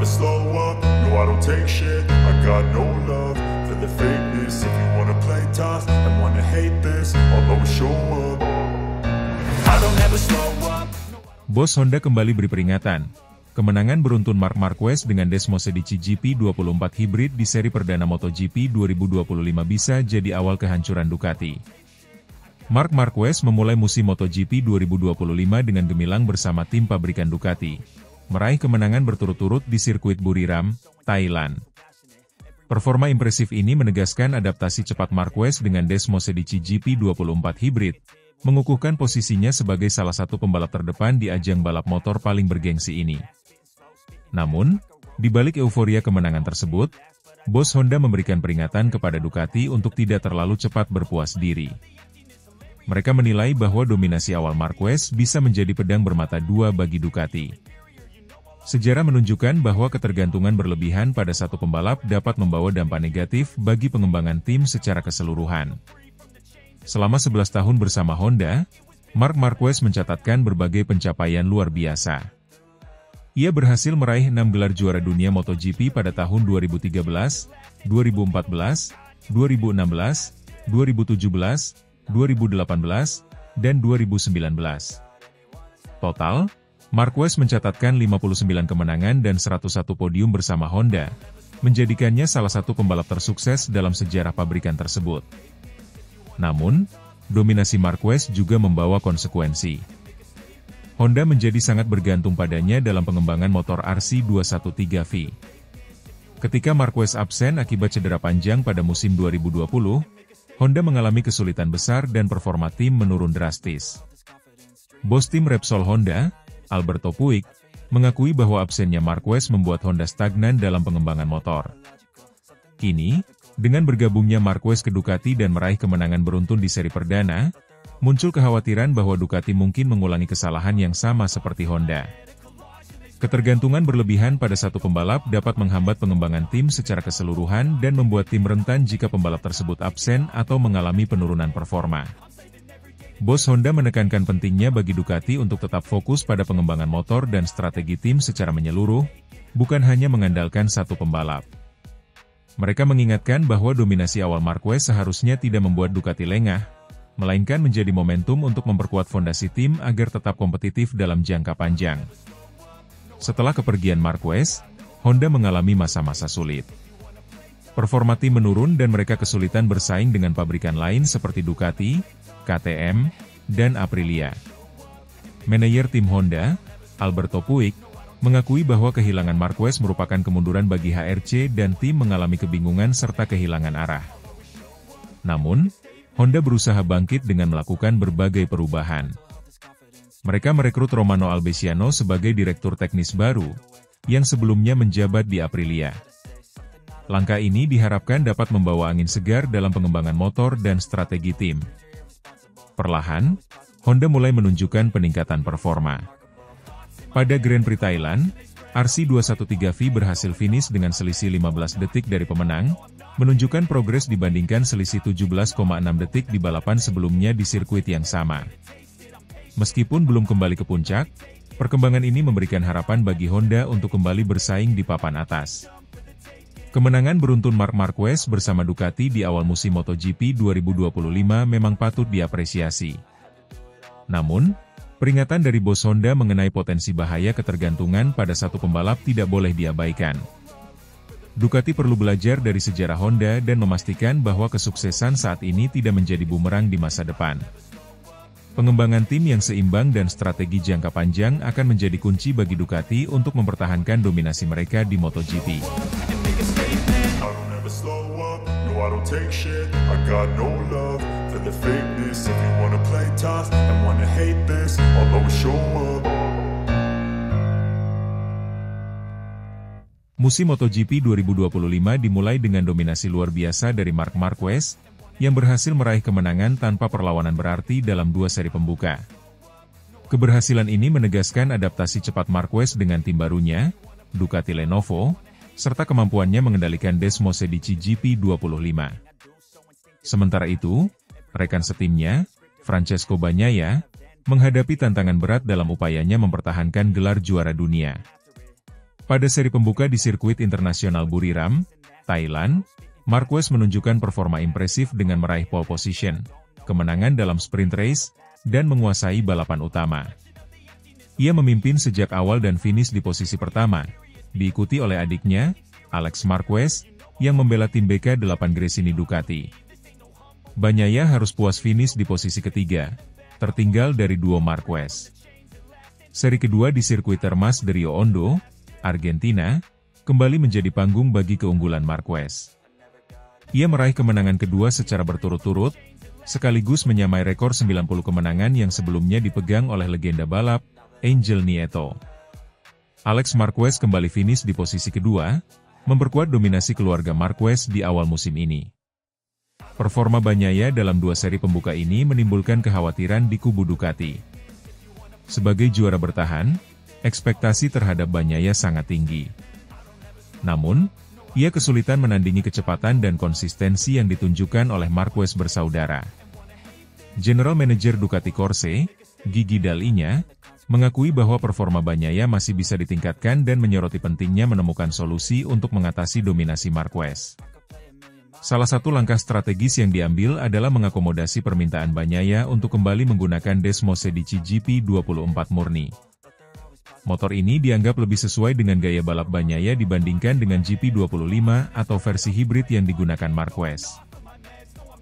never slow up, no I don't take shit. I got no love for the fakeness. If you wanna play tough and wanna hate this, I'll always show up. I don't ever slow up. Bos Honda kembali beri peringatan. Kemenangan beruntun Marc Marquez dengan Desmosedici GP24 Hybrid di seri perdana MotoGP 2025 bisa jadi awal kehancuran Ducati. Marc Marquez memulai musim MotoGP 2025 dengan gemilang bersama tim pabrikan Ducati, meraih kemenangan berturut-turut di sirkuit Buriram, Thailand. Performa impresif ini menegaskan adaptasi cepat Marquez dengan Desmosedici GP24 Hybrid, mengukuhkan posisinya sebagai salah satu pembalap terdepan di ajang balap motor paling bergengsi ini. Namun, di balik euforia kemenangan tersebut, bos Honda memberikan peringatan kepada Ducati untuk tidak terlalu cepat berpuas diri. Mereka menilai bahwa dominasi awal Marquez bisa menjadi pedang bermata dua bagi Ducati. Sejarah menunjukkan bahwa ketergantungan berlebihan pada satu pembalap dapat membawa dampak negatif bagi pengembangan tim secara keseluruhan. Selama 11 tahun bersama Honda, Marc Marquez mencatatkan berbagai pencapaian luar biasa. Ia berhasil meraih 6 gelar juara dunia MotoGP pada tahun 2013, 2014, 2016, 2017, 2018, dan 2019. Total, Marquez mencatatkan 59 kemenangan dan 101 podium bersama Honda, menjadikannya salah satu pembalap tersukses dalam sejarah pabrikan tersebut. Namun, dominasi Marquez juga membawa konsekuensi. Honda menjadi sangat bergantung padanya dalam pengembangan motor RC213V. Ketika Marquez absen akibat cedera panjang pada musim 2020, Honda mengalami kesulitan besar dan performa tim menurun drastis. Bos tim Repsol Honda, Alberto Puig, mengakui bahwa absennya Marquez membuat Honda stagnan dalam pengembangan motor. Kini, dengan bergabungnya Marquez ke Ducati dan meraih kemenangan beruntun di seri perdana, muncul kekhawatiran bahwa Ducati mungkin mengulangi kesalahan yang sama seperti Honda. Ketergantungan berlebihan pada satu pembalap dapat menghambat pengembangan tim secara keseluruhan dan membuat tim rentan jika pembalap tersebut absen atau mengalami penurunan performa. Bos Honda menekankan pentingnya bagi Ducati untuk tetap fokus pada pengembangan motor dan strategi tim secara menyeluruh, bukan hanya mengandalkan satu pembalap. Mereka mengingatkan bahwa dominasi awal Marquez seharusnya tidak membuat Ducati lengah, melainkan menjadi momentum untuk memperkuat fondasi tim agar tetap kompetitif dalam jangka panjang. Setelah kepergian Marquez, Honda mengalami masa-masa sulit. Performa tim menurun dan mereka kesulitan bersaing dengan pabrikan lain seperti Ducati, KTM, dan Aprilia. Manajer tim Honda, Alberto Puig, mengakui bahwa kehilangan Marquez merupakan kemunduran bagi HRC dan tim mengalami kebingungan serta kehilangan arah. Namun, Honda berusaha bangkit dengan melakukan berbagai perubahan. Mereka merekrut Romano Albesiano sebagai direktur teknis baru, yang sebelumnya menjabat di Aprilia. Langkah ini diharapkan dapat membawa angin segar dalam pengembangan motor dan strategi tim. Perlahan, Honda mulai menunjukkan peningkatan performa. Pada Grand Prix Thailand, RC213V berhasil finish dengan selisih 15 detik dari pemenang, menunjukkan progres dibandingkan selisih 17,6 detik di balapan sebelumnya di sirkuit yang sama. Meskipun belum kembali ke puncak, perkembangan ini memberikan harapan bagi Honda untuk kembali bersaing di papan atas. Kemenangan beruntun Marc Marquez bersama Ducati di awal musim MotoGP 2025 memang patut diapresiasi. Namun, peringatan dari bos Honda mengenai potensi bahaya ketergantungan pada satu pembalap tidak boleh diabaikan. Ducati perlu belajar dari sejarah Honda dan memastikan bahwa kesuksesan saat ini tidak menjadi bumerang di masa depan. Pengembangan tim yang seimbang dan strategi jangka panjang akan menjadi kunci bagi Ducati untuk mempertahankan dominasi mereka di MotoGP. Musim MotoGP 2025 dimulai dengan dominasi luar biasa dari Marc Marquez, yang berhasil meraih kemenangan tanpa perlawanan berarti dalam dua seri pembuka. Keberhasilan ini menegaskan adaptasi cepat Marquez dengan tim barunya, Ducati Lenovo, serta kemampuannya mengendalikan Desmosedici GP25. Sementara itu, rekan setimnya, Francesco Bagnaia, menghadapi tantangan berat dalam upayanya mempertahankan gelar juara dunia. Pada seri pembuka di sirkuit internasional Buriram, Thailand, Marquez menunjukkan performa impresif dengan meraih pole position, kemenangan dalam sprint race, dan menguasai balapan utama. Ia memimpin sejak awal dan finish di posisi pertama, diikuti oleh adiknya, Alex Marquez, yang membela tim BK8 Gresini Ducati. Bagnaia harus puas finish di posisi ketiga, tertinggal dari duo Marquez. Seri kedua di sirkuit Termas de Rio Hondo, Argentina, kembali menjadi panggung bagi keunggulan Marquez. Ia meraih kemenangan kedua secara berturut-turut, sekaligus menyamai rekor 90 kemenangan yang sebelumnya dipegang oleh legenda balap, Angel Nieto. Alex Marquez kembali finish di posisi kedua, memperkuat dominasi keluarga Marquez di awal musim ini. Performa Bagnaia dalam dua seri pembuka ini menimbulkan kekhawatiran di kubu Ducati. Sebagai juara bertahan, ekspektasi terhadap Bagnaia sangat tinggi. Namun, ia kesulitan menandingi kecepatan dan konsistensi yang ditunjukkan oleh Marquez bersaudara. General Manager Ducati Corse, Gigi Dall'Igna, mengakui bahwa performa Bagnaia masih bisa ditingkatkan dan menyoroti pentingnya menemukan solusi untuk mengatasi dominasi Marquez. Salah satu langkah strategis yang diambil adalah mengakomodasi permintaan Bagnaia untuk kembali menggunakan Desmosedici GP24 murni. Motor ini dianggap lebih sesuai dengan gaya balap Bagnaia dibandingkan dengan GP25 atau versi hibrid yang digunakan Marquez.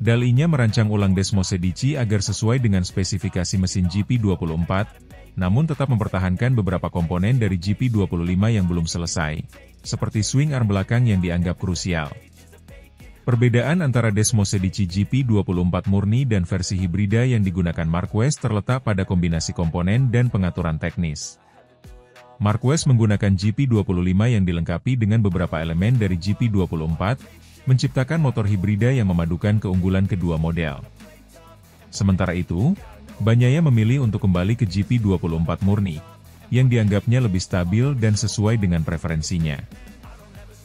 Dall'Igna merancang ulang Desmosedici agar sesuai dengan spesifikasi mesin GP24, namun tetap mempertahankan beberapa komponen dari GP25 yang belum selesai, seperti swing arm belakang yang dianggap krusial. Perbedaan antara Desmosedici GP24 murni dan versi hibrida yang digunakan Marquez terletak pada kombinasi komponen dan pengaturan teknis. Marquez menggunakan GP25 yang dilengkapi dengan beberapa elemen dari GP24, menciptakan motor hibrida yang memadukan keunggulan kedua model. Sementara itu, Bagnaia memilih untuk kembali ke GP24 murni, yang dianggapnya lebih stabil dan sesuai dengan preferensinya.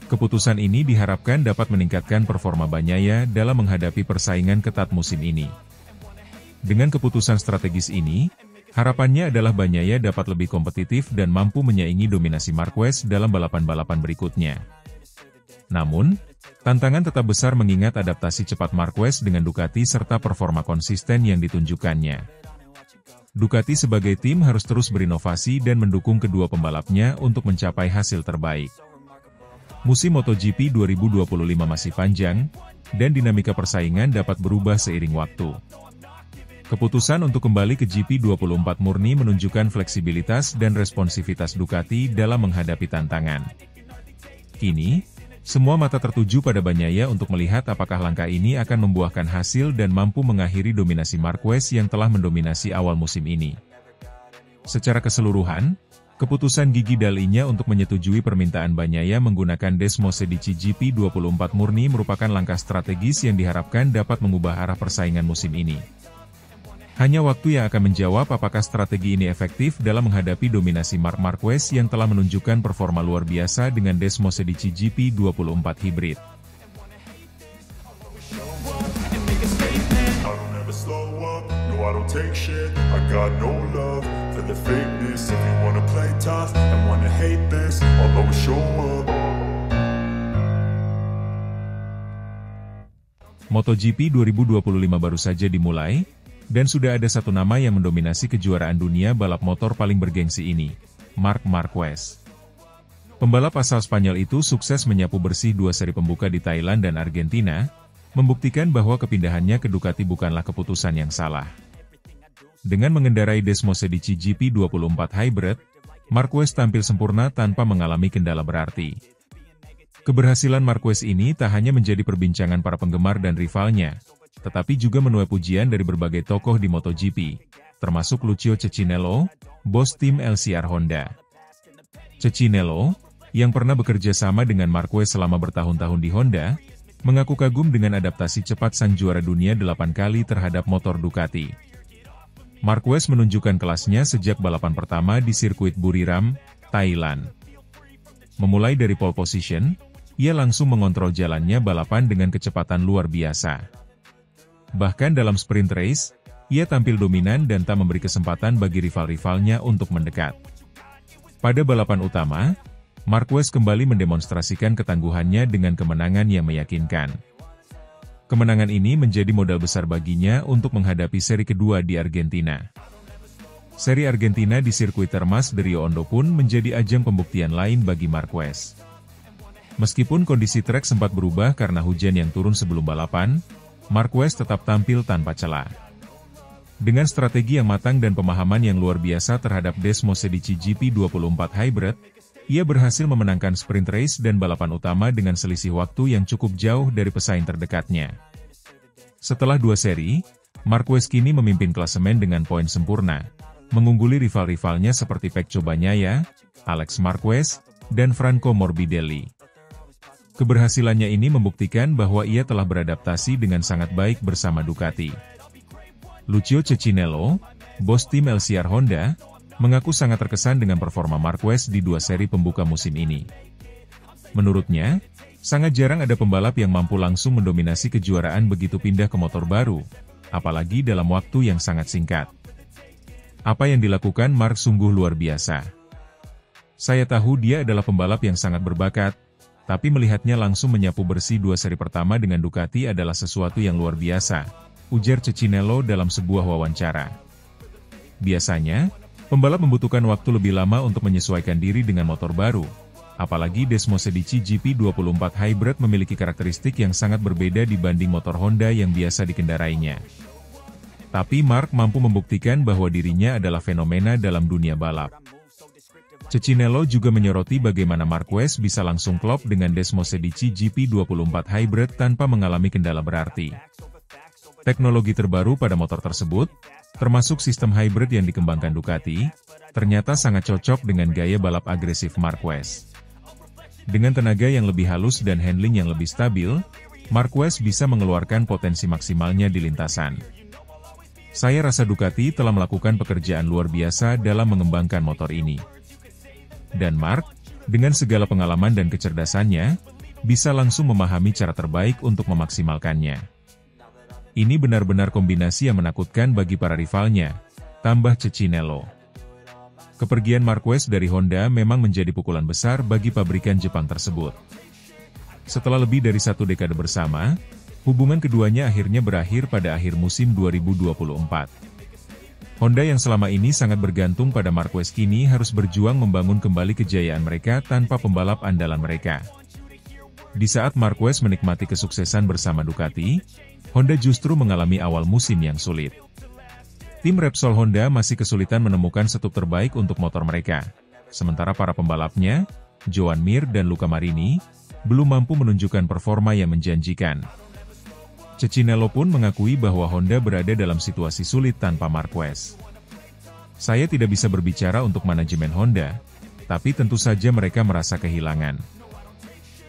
Keputusan ini diharapkan dapat meningkatkan performa Bagnaia dalam menghadapi persaingan ketat musim ini. Dengan keputusan strategis ini, harapannya adalah Bagnaia dapat lebih kompetitif dan mampu menyaingi dominasi Marquez dalam balapan-balapan berikutnya. Namun, tantangan tetap besar mengingat adaptasi cepat Marquez dengan Ducati serta performa konsisten yang ditunjukkannya. Ducati sebagai tim harus terus berinovasi dan mendukung kedua pembalapnya untuk mencapai hasil terbaik. Musim MotoGP 2025 masih panjang, dan dinamika persaingan dapat berubah seiring waktu. Keputusan untuk kembali ke GP24 murni menunjukkan fleksibilitas dan responsivitas Ducati dalam menghadapi tantangan. Kini, semua mata tertuju pada Bagnaia untuk melihat apakah langkah ini akan membuahkan hasil dan mampu mengakhiri dominasi Marquez yang telah mendominasi awal musim ini. Secara keseluruhan, keputusan Gigi Dall'Igna untuk menyetujui permintaan Bagnaia menggunakan Desmosedici GP24 murni merupakan langkah strategis yang diharapkan dapat mengubah arah persaingan musim ini. Hanya waktu yang akan menjawab apakah strategi ini efektif dalam menghadapi dominasi Marc Marquez yang telah menunjukkan performa luar biasa dengan Desmosedici GP24 hibrid. MotoGP 2025 baru saja dimulai, dan sudah ada satu nama yang mendominasi kejuaraan dunia balap motor paling bergengsi ini, Marc Marquez. Pembalap asal Spanyol itu sukses menyapu bersih dua seri pembuka di Thailand dan Argentina, membuktikan bahwa kepindahannya ke Ducati bukanlah keputusan yang salah. Dengan mengendarai Desmosedici GP24 Hybrid, Marquez tampil sempurna tanpa mengalami kendala berarti. Keberhasilan Marquez ini tak hanya menjadi perbincangan para penggemar dan rivalnya, tetapi juga menuai pujian dari berbagai tokoh di MotoGP, termasuk Lucio Cecchinello, bos tim LCR Honda. Cecchinello, yang pernah bekerja sama dengan Marquez selama bertahun-tahun di Honda, mengaku kagum dengan adaptasi cepat sang juara dunia 8 kali terhadap motor Ducati. Marquez menunjukkan kelasnya sejak balapan pertama di sirkuit Buriram, Thailand. Memulai dari pole position, ia langsung mengontrol jalannya balapan dengan kecepatan luar biasa. Bahkan dalam sprint race, ia tampil dominan dan tak memberi kesempatan bagi rival-rivalnya untuk mendekat. Pada balapan utama, Marquez kembali mendemonstrasikan ketangguhannya dengan kemenangan yang meyakinkan. Kemenangan ini menjadi modal besar baginya untuk menghadapi seri kedua di Argentina. Seri Argentina di sirkuit Termas de Rio Hondo pun menjadi ajang pembuktian lain bagi Marquez. Meskipun kondisi trek sempat berubah karena hujan yang turun sebelum balapan, Marquez tetap tampil tanpa celah. Dengan strategi yang matang dan pemahaman yang luar biasa terhadap Desmosedici GP24 Hybrid, ia berhasil memenangkan sprint race dan balapan utama dengan selisih waktu yang cukup jauh dari pesaing terdekatnya. Setelah 2 seri, Marquez kini memimpin klasemen dengan poin sempurna, mengungguli rival-rivalnya seperti Pecco Bagnaia, Alex Marquez, dan Franco Morbidelli. Keberhasilannya ini membuktikan bahwa ia telah beradaptasi dengan sangat baik bersama Ducati. Lucio Cecchinello, bos tim LCR Honda, mengaku sangat terkesan dengan performa Marquez di 2 seri pembuka musim ini. Menurutnya, sangat jarang ada pembalap yang mampu langsung mendominasi kejuaraan begitu pindah ke motor baru, apalagi dalam waktu yang sangat singkat. Apa yang dilakukan Mark sungguh luar biasa. Saya tahu dia adalah pembalap yang sangat berbakat, tapi melihatnya langsung menyapu bersih 2 seri pertama dengan Ducati adalah sesuatu yang luar biasa, ujar Cecchinello dalam sebuah wawancara. Biasanya, pembalap membutuhkan waktu lebih lama untuk menyesuaikan diri dengan motor baru, apalagi Desmosedici GP24 Hybrid memiliki karakteristik yang sangat berbeda dibanding motor Honda yang biasa dikendarainya. Tapi Mark mampu membuktikan bahwa dirinya adalah fenomena dalam dunia balap. Cecchinello juga menyoroti bagaimana Marquez bisa langsung klop dengan Desmosedici GP24 Hybrid tanpa mengalami kendala berarti. Teknologi terbaru pada motor tersebut, termasuk sistem hybrid yang dikembangkan Ducati, ternyata sangat cocok dengan gaya balap agresif Marquez. Dengan tenaga yang lebih halus dan handling yang lebih stabil, Marquez bisa mengeluarkan potensi maksimalnya di lintasan. Saya rasa Ducati telah melakukan pekerjaan luar biasa dalam mengembangkan motor ini. Dan Mark, dengan segala pengalaman dan kecerdasannya, bisa langsung memahami cara terbaik untuk memaksimalkannya. Ini benar-benar kombinasi yang menakutkan bagi para rivalnya, tambah Cecchinello. Kepergian Marquez dari Honda memang menjadi pukulan besar bagi pabrikan Jepang tersebut. Setelah lebih dari 1 dekade bersama, hubungan keduanya akhirnya berakhir pada akhir musim 2024. Honda yang selama ini sangat bergantung pada Marquez kini harus berjuang membangun kembali kejayaan mereka tanpa pembalap andalan mereka. Di saat Marquez menikmati kesuksesan bersama Ducati, Honda justru mengalami awal musim yang sulit. Tim Repsol Honda masih kesulitan menemukan setup terbaik untuk motor mereka, sementara para pembalapnya, Joan Mir dan Luca Marini, belum mampu menunjukkan performa yang menjanjikan. Cecchinello pun mengakui bahwa Honda berada dalam situasi sulit tanpa Marquez. Saya tidak bisa berbicara untuk manajemen Honda, tapi tentu saja mereka merasa kehilangan.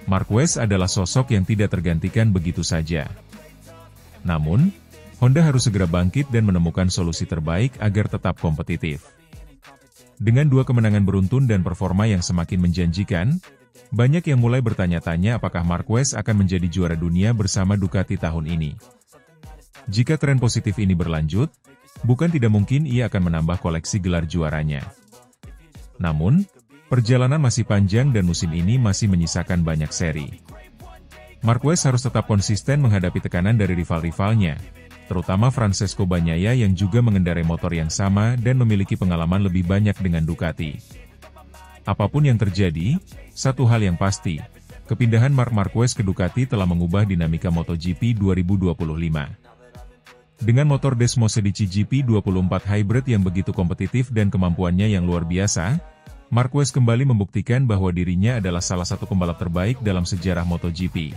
Marquez adalah sosok yang tidak tergantikan begitu saja. Namun, Honda harus segera bangkit dan menemukan solusi terbaik agar tetap kompetitif. Dengan 2 kemenangan beruntun dan performa yang semakin menjanjikan, banyak yang mulai bertanya-tanya apakah Marquez akan menjadi juara dunia bersama Ducati tahun ini. Jika tren positif ini berlanjut, bukan tidak mungkin ia akan menambah koleksi gelar juaranya. Namun, perjalanan masih panjang dan musim ini masih menyisakan banyak seri. Marquez harus tetap konsisten menghadapi tekanan dari rival-rivalnya, terutama Francesco Bagnaia yang juga mengendarai motor yang sama dan memiliki pengalaman lebih banyak dengan Ducati. Apapun yang terjadi, satu hal yang pasti, kepindahan Marc Marquez ke Ducati telah mengubah dinamika MotoGP 2025. Dengan motor Desmosedici GP24 Hybrid yang begitu kompetitif dan kemampuannya yang luar biasa, Marquez kembali membuktikan bahwa dirinya adalah salah satu pembalap terbaik dalam sejarah MotoGP.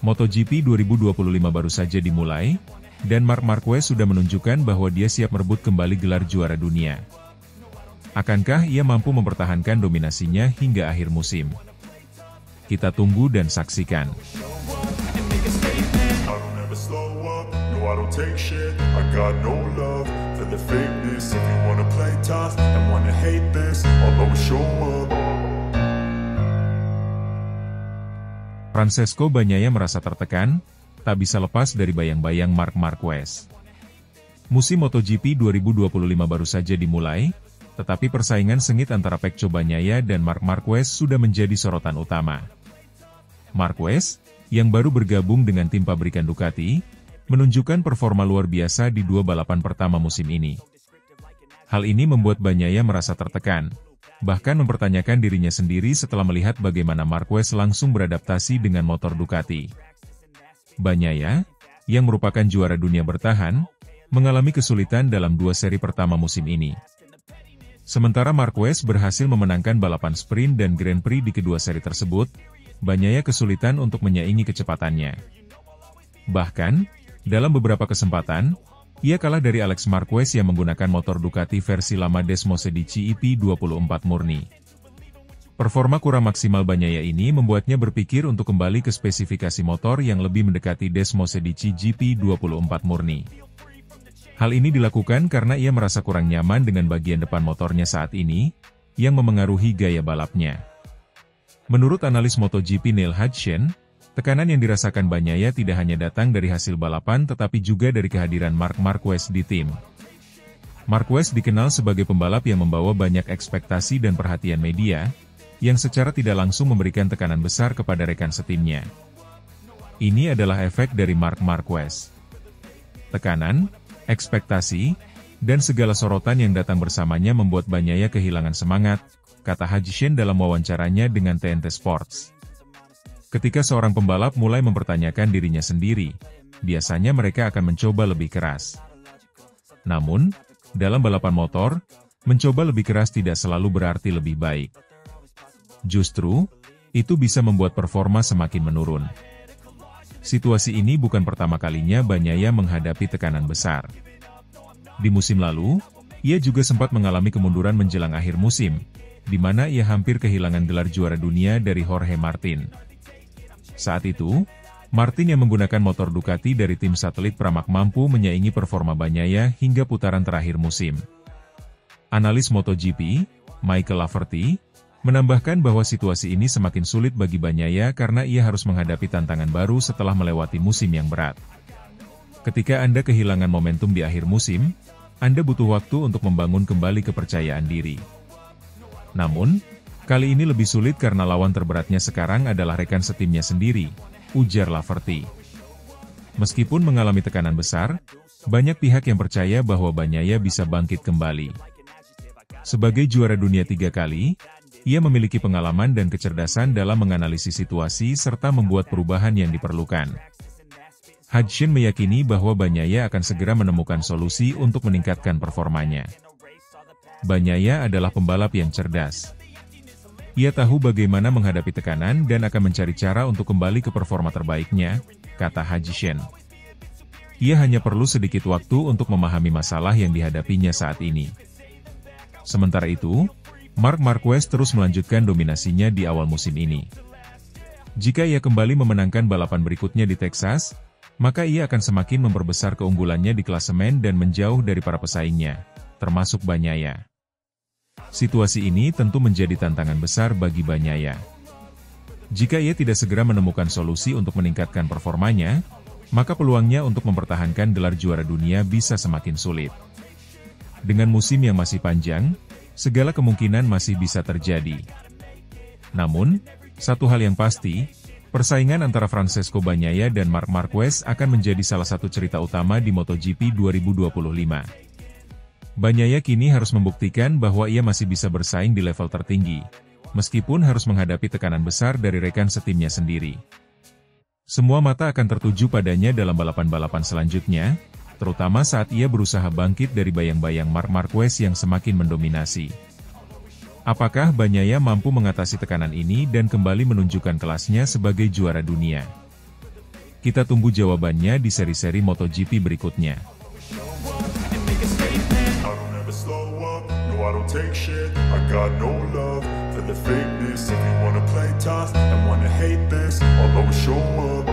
MotoGP 2025 baru saja dimulai, dan Marc Marquez sudah menunjukkan bahwa dia siap merebut kembali gelar juara dunia. Akankah ia mampu mempertahankan dominasinya hingga akhir musim? Kita tunggu dan saksikan. Francesco Bagnaia merasa tertekan, tak bisa lepas dari bayang-bayang Marc Marquez. Musim MotoGP 2025 baru saja dimulai, tetapi persaingan sengit antara Pecco Bagnaia dan Marc Marquez sudah menjadi sorotan utama. Marquez, yang baru bergabung dengan tim pabrikan Ducati, menunjukkan performa luar biasa di 2 balapan pertama musim ini. Hal ini membuat Bagnaia merasa tertekan, bahkan mempertanyakan dirinya sendiri setelah melihat bagaimana Marquez langsung beradaptasi dengan motor Ducati. Bagnaia, yang merupakan juara dunia bertahan, mengalami kesulitan dalam 2 seri pertama musim ini. Sementara Marquez berhasil memenangkan balapan sprint dan Grand Prix di kedua seri tersebut, Bagnaia kesulitan untuk menyaingi kecepatannya. Bahkan, dalam beberapa kesempatan, ia kalah dari Alex Marquez yang menggunakan motor Ducati versi lama Desmosedici EP24 murni. Performa kurang maksimal Bagnaia ini membuatnya berpikir untuk kembali ke spesifikasi motor yang lebih mendekati Desmosedici GP24 murni. Hal ini dilakukan karena ia merasa kurang nyaman dengan bagian depan motornya saat ini, yang memengaruhi gaya balapnya. Menurut analis MotoGP Neil Hudson, tekanan yang dirasakan Bagnaia tidak hanya datang dari hasil balapan tetapi juga dari kehadiran Marc Marquez di tim. Marquez dikenal sebagai pembalap yang membawa banyak ekspektasi dan perhatian media, yang secara tidak langsung memberikan tekanan besar kepada rekan setimnya. Ini adalah efek dari Marc Marquez. Tekanan, ekspektasi, dan segala sorotan yang datang bersamanya membuat Bagnaia kehilangan semangat, kata Hudson dalam wawancaranya dengan TNT Sports. Ketika seorang pembalap mulai mempertanyakan dirinya sendiri, biasanya mereka akan mencoba lebih keras. Namun, dalam balapan motor, mencoba lebih keras tidak selalu berarti lebih baik. Justru, itu bisa membuat performa semakin menurun. Situasi ini bukan pertama kalinya Bagnaia menghadapi tekanan besar. Di musim lalu, ia juga sempat mengalami kemunduran menjelang akhir musim, di mana ia hampir kehilangan gelar juara dunia dari Jorge Martin. Saat itu, Martin yang menggunakan motor Ducati dari tim satelit Pramac mampu menyaingi performa Bagnaia hingga putaran terakhir musim. Analis MotoGP, Michael Laverty, menambahkan bahwa situasi ini semakin sulit bagi Bagnaia karena ia harus menghadapi tantangan baru setelah melewati musim yang berat. Ketika Anda kehilangan momentum di akhir musim, Anda butuh waktu untuk membangun kembali kepercayaan diri. Namun, kali ini lebih sulit karena lawan terberatnya sekarang adalah rekan setimnya sendiri, ujar Laverty. Meskipun mengalami tekanan besar, banyak pihak yang percaya bahwa Bagnaia bisa bangkit kembali. Sebagai juara dunia 3 kali, ia memiliki pengalaman dan kecerdasan dalam menganalisis situasi serta membuat perubahan yang diperlukan. Hudson meyakini bahwa Bagnaia akan segera menemukan solusi untuk meningkatkan performanya. Bagnaia adalah pembalap yang cerdas. Ia tahu bagaimana menghadapi tekanan dan akan mencari cara untuk kembali ke performa terbaiknya, kata Hudson. Ia hanya perlu sedikit waktu untuk memahami masalah yang dihadapinya saat ini. Sementara itu, Marc Marquez terus melanjutkan dominasinya di awal musim ini. Jika ia kembali memenangkan balapan berikutnya di Texas, maka ia akan semakin memperbesar keunggulannya di klasemen dan menjauh dari para pesaingnya, termasuk Bagnaia. Situasi ini tentu menjadi tantangan besar bagi Bagnaia. Jika ia tidak segera menemukan solusi untuk meningkatkan performanya, maka peluangnya untuk mempertahankan gelar juara dunia bisa semakin sulit. Dengan musim yang masih panjang, segala kemungkinan masih bisa terjadi. Namun, satu hal yang pasti, persaingan antara Francesco Bagnaia dan Marc Marquez akan menjadi salah satu cerita utama di MotoGP 2025. Bagnaia kini harus membuktikan bahwa ia masih bisa bersaing di level tertinggi, meskipun harus menghadapi tekanan besar dari rekan setimnya sendiri. Semua mata akan tertuju padanya dalam balapan-balapan selanjutnya, terutama saat ia berusaha bangkit dari bayang-bayang Marc Marquez yang semakin mendominasi. Apakah Bagnaia mampu mengatasi tekanan ini dan kembali menunjukkan kelasnya sebagai juara dunia? Kita tunggu jawabannya di seri-seri MotoGP berikutnya. I don't take shit, I got no love for the fakeness. If you wanna play tough and wanna hate this, I'll always show up.